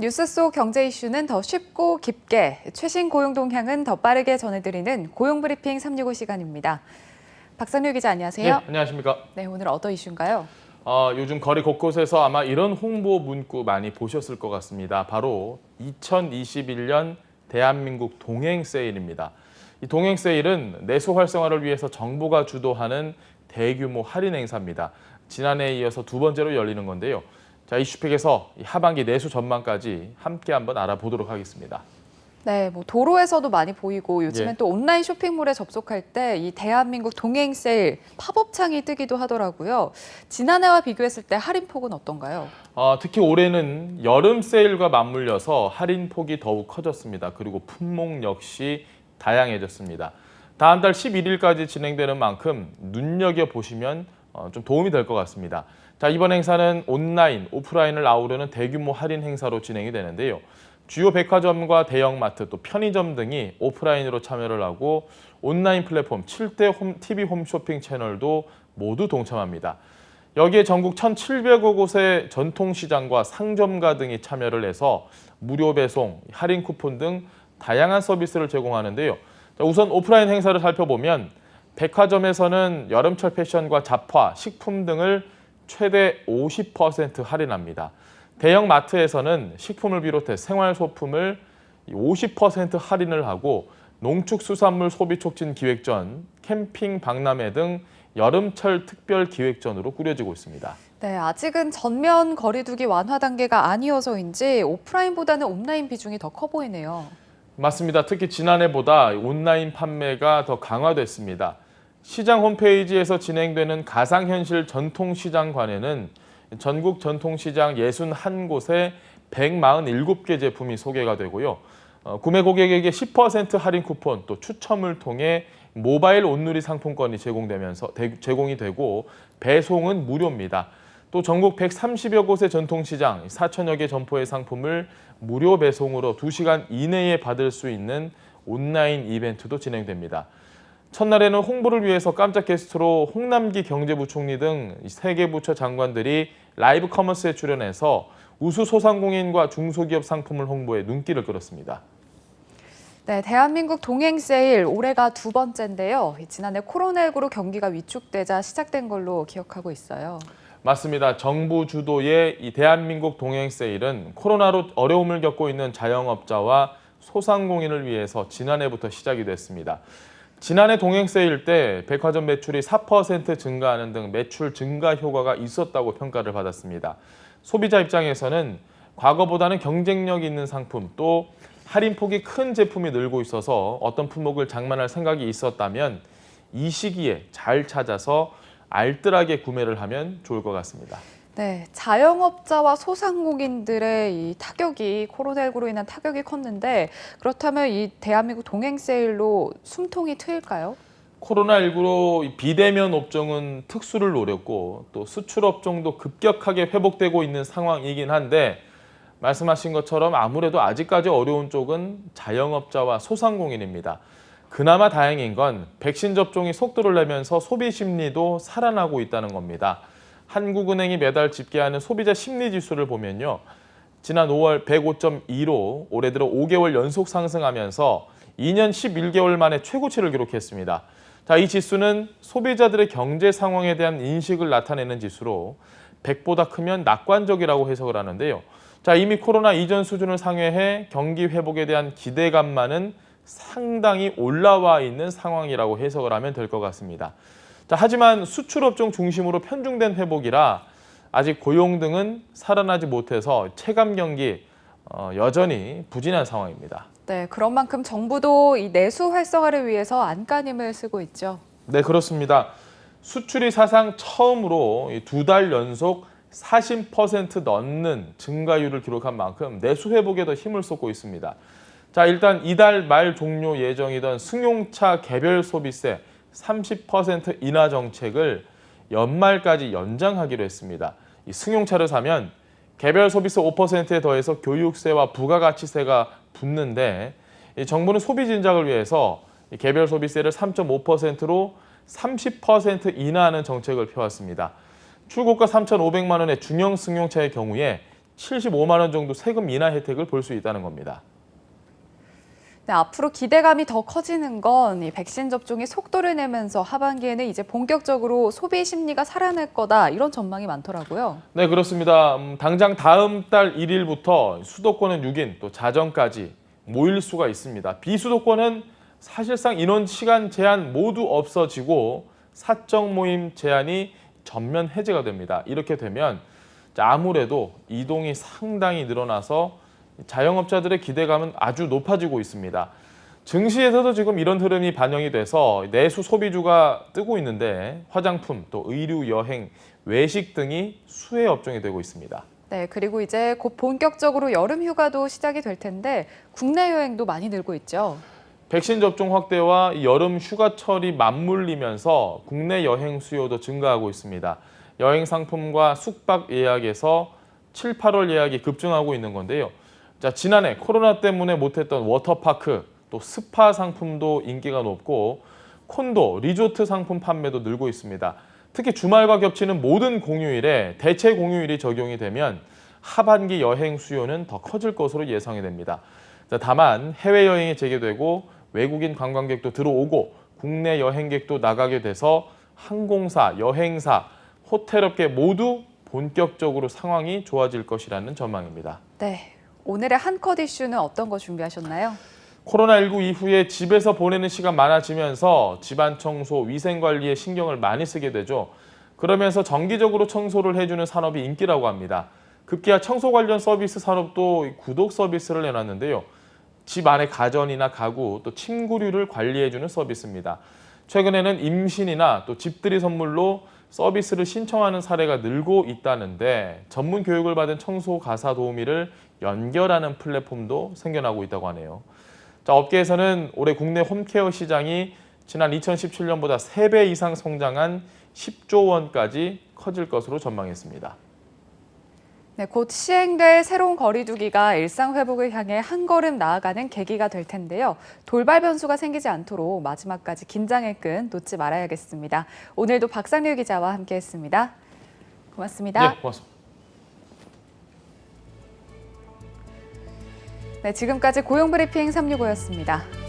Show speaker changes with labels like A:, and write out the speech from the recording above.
A: 뉴스 속 경제 이슈는 더 쉽고 깊게, 최신 고용 동향은 더 빠르게 전해드리는 고용브리핑 365 시간입니다. 박상률 기자 안녕하세요.
B: 네, 안녕하십니까.
A: 네, 오늘 어떤 이슈인가요?
B: 요즘 거리 곳곳에서 아마 이런 홍보 문구 많이 보셨을 것 같습니다. 바로 2021년 대한민국 동행 세일입니다. 이 동행 세일은 내수 활성화를 위해서 정부가 주도하는 대규모 할인 행사입니다. 지난해에 이어서 두 번째로 열리는 건데요. 자, 이슈픽에서 하반기 내수 전망까지 함께 한번 알아보도록 하겠습니다.
A: 네, 도로에서도 많이 보이고 요즘엔
B: 예.
A: 또 온라인 쇼핑몰에 접속할 때 이 대한민국 동행 세일 팝업 창이 뜨기도 하더라고요. 지난해와 비교했을 때 할인폭은 어떤가요?
B: 특히 올해는 여름 세일과 맞물려서 할인 폭이 더욱 커졌습니다. 그리고 품목 역시 다양해졌습니다. 다음 달 11일까지 진행되는 만큼 눈여겨보시면 좀 도움이 될 것 같습니다. 자, 이번 행사는 온라인, 오프라인을 아우르는 대규모 할인 행사로 진행이 되는데요. 주요 백화점과 대형마트, 또 편의점 등이 오프라인으로 참여를 하고 온라인 플랫폼 7대 TV 홈쇼핑 채널도 모두 동참합니다. 여기에 전국 1,700여 곳의 전통시장과 상점가 등이 참여를 해서 무료 배송, 할인 쿠폰 등 다양한 서비스를 제공하는데요. 자, 우선 오프라인 행사를 살펴보면 백화점에서는 여름철 패션과 잡화, 식품 등을 최대 50% 할인합니다. 대형 마트에서는 식품을 비롯해 생활소품을 50% 할인을 하고 농축수산물 소비 촉진 기획전, 캠핑 박람회 등 여름철 특별 기획전으로 꾸려지고 있습니다.
A: 네, 아직은 전면 거리두기 완화 단계가 아니어서인지 오프라인보다는 온라인 비중이 더 커 보이네요.
B: 맞습니다. 특히 지난해보다 온라인 판매가 더 강화됐습니다. 시장 홈페이지에서 진행되는 가상현실 전통시장관에는 전국 전통시장 61곳에 147개 제품이 소개가 되고요. 구매 고객에게 10% 할인 쿠폰, 또 추첨을 통해 모바일 온누리 상품권이 제공이 되고 배송은 무료입니다. 또 전국 130여 곳의 전통시장, 4천여 개 점포의 상품을 무료 배송으로 2시간 이내에 받을 수 있는 온라인 이벤트도 진행됩니다. 첫날에는 홍보를 위해서 깜짝 게스트로 홍남기 경제부총리 등 3개 부처 장관들이 라이브 커머스에 출연해서 우수 소상공인과 중소기업 상품을 홍보해 눈길을 끌었습니다.
A: 네, 대한민국 동행 세일 올해가 두 번째인데요. 지난해 코로나19로 경기가 위축되자 시작된 걸로 기억하고 있어요.
B: 맞습니다. 정부 주도의 이 대한민국 동행 세일은 코로나로 어려움을 겪고 있는 자영업자와 소상공인을 위해서 지난해부터 시작이 됐습니다. 지난해 동행 세일 때 백화점 매출이 4% 증가하는 등 매출 증가 효과가 있었다고 평가를 받았습니다. 소비자 입장에서는 과거보다는 경쟁력 있는 상품, 또 할인폭이 큰 제품이 늘고 있어서 어떤 품목을 장만할 생각이 있었다면 이 시기에 잘 찾아서 알뜰하게 구매를 하면 좋을 것 같습니다.
A: 네, 자영업자와 소상공인들의 이 타격이 코로나19로 인한 타격이 컸는데 그렇다면 이 대한민국 동행 세일로 숨통이 트일까요?
B: 코로나19로 비대면 업종은 특수를 노렸고 또 수출 업종도 급격하게 회복되고 있는 상황이긴 한데 말씀하신 것처럼 아무래도 아직까지 어려운 쪽은 자영업자와 소상공인입니다. 그나마 다행인 건 백신 접종이 속도를 내면서 소비 심리도 살아나고 있다는 겁니다. 한국은행이 매달 집계하는 소비자 심리지수를 보면요. 지난 5월 105.2로 올해 들어 5개월 연속 상승하면서 2년 11개월 만에 최고치를 기록했습니다. 자, 이 지수는 소비자들의 경제 상황에 대한 인식을 나타내는 지수로 100보다 크면 낙관적이라고 해석을 하는데요. 자, 이미 코로나 이전 수준을 상회해 경기 회복에 대한 기대감만은 상당히 올라와 있는 상황이라고 해석을 하면 될 것 같습니다. 자, 하지만 수출업종 중심으로 편중된 회복이라 아직 고용 등은 살아나지 못해서 체감 경기 여전히 부진한 상황입니다.
A: 네, 그런 만큼 정부도 이 내수 활성화를 위해서 안간힘을 쓰고 있죠.
B: 네, 그렇습니다. 수출이 사상 처음으로 2달 연속 40% 넘는 증가율을 기록한 만큼 내수 회복에 더 힘을 쏟고 있습니다. 자, 일단 이달 말 종료 예정이던 승용차 개별 소비세 30% 인하 정책을 연말까지 연장하기로 했습니다. 이 승용차를 사면 개별 소비세 5%에 더해서 교육세와 부가가치세가 붙는데 이 정부는 소비 진작을 위해서 이 개별 소비세를 3.5%로 30% 인하하는 정책을 펴왔습니다. 출고가 3,500만 원의 중형 승용차의 경우에 75만 원 정도 세금 인하 혜택을 볼 수 있다는 겁니다.
A: 네, 앞으로 기대감이 더 커지는 건 이 백신 접종이 속도를 내면서 하반기에는 이제 본격적으로 소비 심리가 살아날 거다 이런 전망이 많더라고요.
B: 네, 그렇습니다. 당장 다음 달 1일부터 수도권은 6인, 또 자정까지 모일 수가 있습니다. 비수도권은 사실상 인원 시간 제한 모두 없어지고 사적 모임 제한이 전면 해제가 됩니다. 이렇게 되면 아무래도 이동이 상당히 늘어나서 자영업자들의 기대감은 아주 높아지고 있습니다. 증시에서도 지금 이런 흐름이 반영이 돼서 내수 소비주가 뜨고 있는데 화장품, 또 의류, 여행, 외식 등이 수혜 업종이 되고 있습니다.
A: 네, 그리고 이제 곧 본격적으로 여름 휴가도 시작이 될 텐데 국내 여행도 많이 늘고 있죠.
B: 백신 접종 확대와 이 여름 휴가철이 맞물리면서 국내 여행 수요도 증가하고 있습니다. 여행 상품과 숙박 예약에서 7, 8월 예약이 급증하고 있는 건데요. 자, 지난해 코로나 때문에 못했던 워터파크, 또 스파 상품도 인기가 높고 콘도, 리조트 상품 판매도 늘고 있습니다. 특히 주말과 겹치는 모든 공휴일에 대체 공휴일이 적용이 되면 하반기 여행 수요는 더 커질 것으로 예상이 됩니다. 자, 다만 해외여행이 재개되고 외국인 관광객도 들어오고 국내 여행객도 나가게 돼서 항공사, 여행사, 호텔업계 모두 본격적으로 상황이 좋아질 것이라는 전망입니다.
A: 네, 오늘의 한컷 이슈는 어떤 거 준비하셨나요?
B: 코로나19 이후에 집에서 보내는 시간 많아지면서 집안 청소, 위생 관리에 신경을 많이 쓰게 되죠. 그러면서 정기적으로 청소를 해주는 산업이 인기라고 합니다. 급기야 청소 관련 서비스 산업도 구독 서비스를 내놨는데요. 집 안의 가전이나 가구, 또 침구류를 관리해주는 서비스입니다. 최근에는 임신이나 또 집들이 선물로 서비스를 신청하는 사례가 늘고 있다는데 전문 교육을 받은 청소 가사 도우미를 연결하는 플랫폼도 생겨나고 있다고 하네요. 자, 업계에서는 올해 국내 홈케어 시장이 지난 2017년보다 3배 이상 성장한 10조 원까지 커질 것으로 전망했습니다.
A: 네, 곧 시행될 새로운 거리두기가 일상 회복을 향해 한 걸음 나아가는 계기가 될 텐데요. 돌발 변수가 생기지 않도록 마지막까지 긴장의 끈 놓지 말아야겠습니다. 오늘도 박상률 기자와 함께했습니다. 고맙습니다.
B: 네, 고맙습니다.
A: 네, 지금까지 고용브리핑 365였습니다.